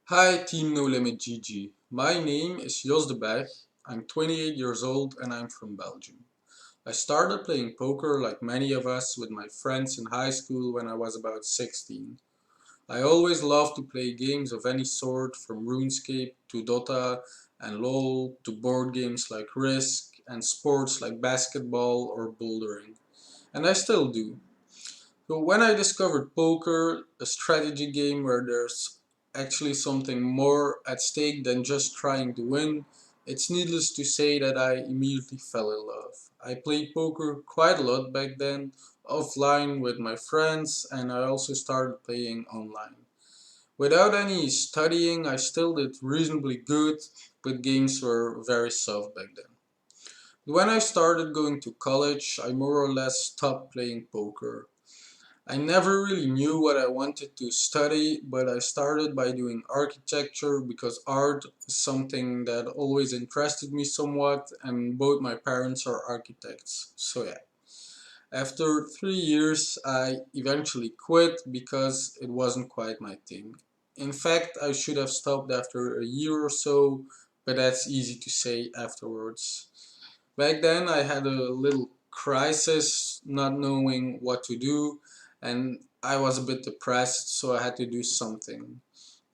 Hi Team No Limit GG. My name is Jos de Berg. I'm 28 years old and I'm from Belgium. I started playing poker like many of us with my friends in high school when I was about 16. I always loved to play games of any sort, from RuneScape to Dota and LoL to board games like Risk and sports like basketball or bouldering. And I still do. So when I discovered poker, a strategy game where there's actually something more at stake than just trying to win, it's needless to say that I immediately fell in love. I played poker quite a lot back then, offline with my friends, and I also started playing online. Without any studying, I still did reasonably good, but games were very soft back then. When I started going to college, I more or less stopped playing poker. I never really knew what I wanted to study, but I started by doing architecture because art is something that always interested me somewhat, and both my parents are architects. So yeah. After 3 years, I eventually quit because it wasn't quite my thing. In fact, I should have stopped after a year or so, but that's easy to say afterwards. Back then I had a little crisis, not knowing what to do, and I was a bit depressed, so I had to do something.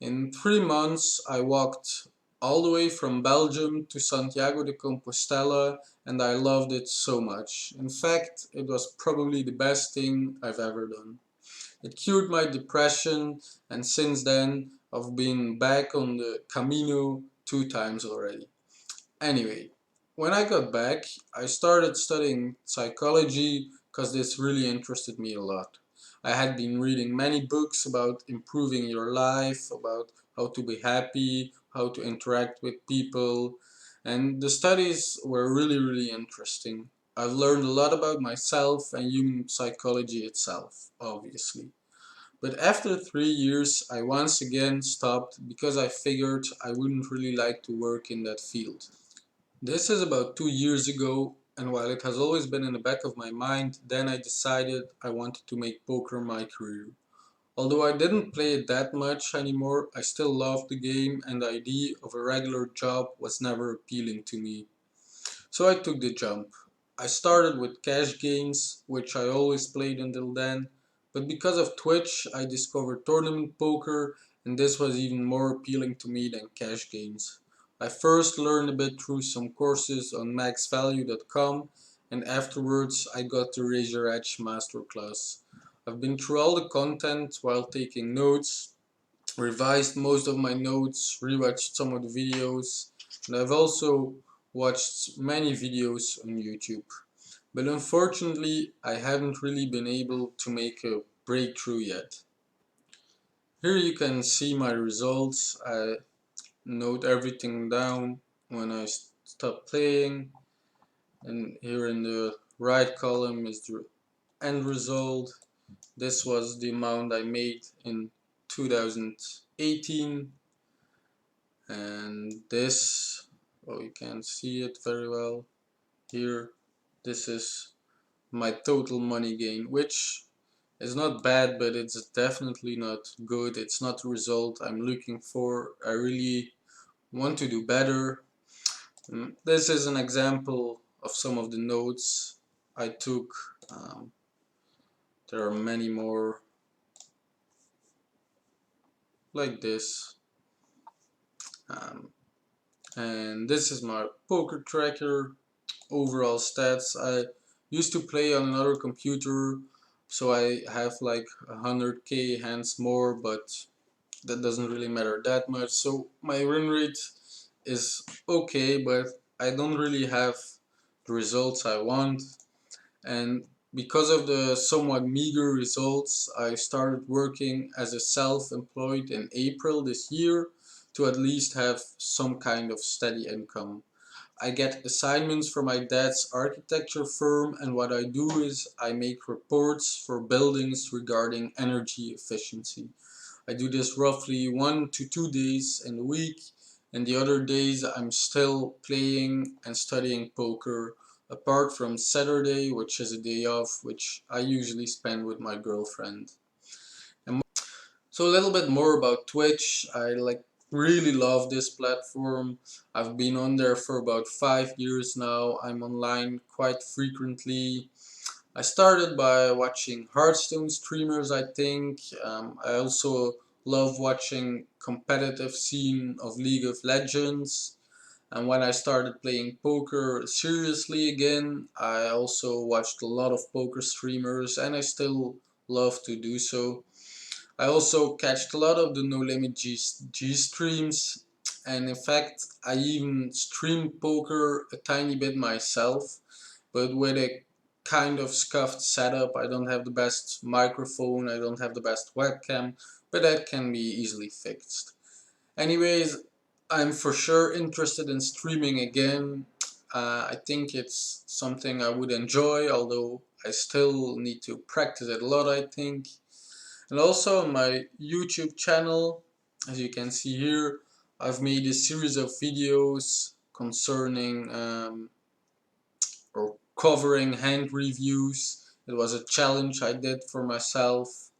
In 3 months I walked all the way from Belgium to Santiago de Compostela, and I loved it so much. In fact, it was probably the best thing I've ever done. It cured my depression, and since then I've been back on the Camino 2 times already. Anyway, when I got back, I started studying psychology because this really interested me a lot. I had been reading many books about improving your life, about how to be happy, how to interact with people, and the studies were really interesting. I've learned a lot about myself and human psychology itself, obviously. But after 3 years, I once again stopped because I figured I wouldn't really like to work in that field. This is about 2 years ago, and while it has always been in the back of my mind, then I decided I wanted to make poker my career. Although I didn't play it that much anymore, I still loved the game, and the idea of a regular job was never appealing to me. So I took the jump. I started with cash games, which I always played until then, but because of Twitch I discovered tournament poker, and this was even more appealing to me than cash games. I first learned a bit through some courses on maxvalue.com, and afterwards I got the Raise Your Edge masterclass. I've been through all the content while taking notes, revised most of my notes, rewatched some of the videos, and I've also watched many videos on YouTube. But unfortunately, I haven't really been able to make a breakthrough yet. Here you can see my results. I note everything down when I stop playing, and here in the right column is the end result. This was the amount I made in 2018, and this, oh, you can't see it very well here, this is my total money gain, which is not bad, but it's definitely not good. It's not the result I'm looking for. I really want to do better. This is an example of some of the notes I took. There are many more like this. Um, and this is my poker tracker overall stats. I used to play on another computer, so I have like 100k hands more, but that doesn't really matter that much. So my win rate is okay, but I don't really have the results I want, and because of the somewhat meager results, I started working as a self-employed in April this year to at least have some kind of steady income. I get assignments from my dad's architecture firm, and what I do is I make reports for buildings regarding energy efficiency. I do this roughly 1 to 2 days in a week, and the other days I'm still playing and studying poker, apart from Saturday, which is a day off, which I usually spend with my girlfriend. And so a little bit more about Twitch. I like really love this platform. I've been on there for about 5 years now. I'm online quite frequently. I started by watching Hearthstone streamers, I think. I also love watching competitive scene of League of Legends. And when I started playing poker seriously again, I also watched a lot of poker streamers and I still love to do so. I also catched a lot of the No Limit G streams, and in fact I even streamed poker a tiny bit myself, but with a kind of scuffed setup. I don't have the best microphone, I don't have the best webcam, but that can be easily fixed. Anyways, I'm for sure interested in streaming again. I think it's something I would enjoy, although I still need to practice it a lot, I think. And also on my YouTube channel, as you can see here, I've made a series of videos concerning or covering hand reviews. It was a challenge I did for myself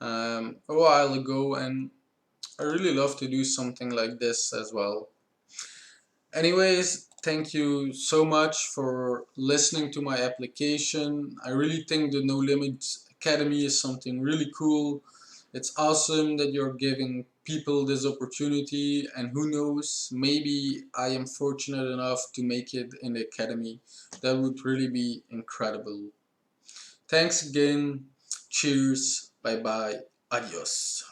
a while ago, and I really love to do something like this as well. Anyways, thank you so much for listening to my application. I really think the No Limit Academy is something really cool. It's awesome that you're giving people this opportunity, and who knows, maybe I am fortunate enough to make it in the academy. That would really be incredible. Thanks again. Cheers. Bye bye. Adios.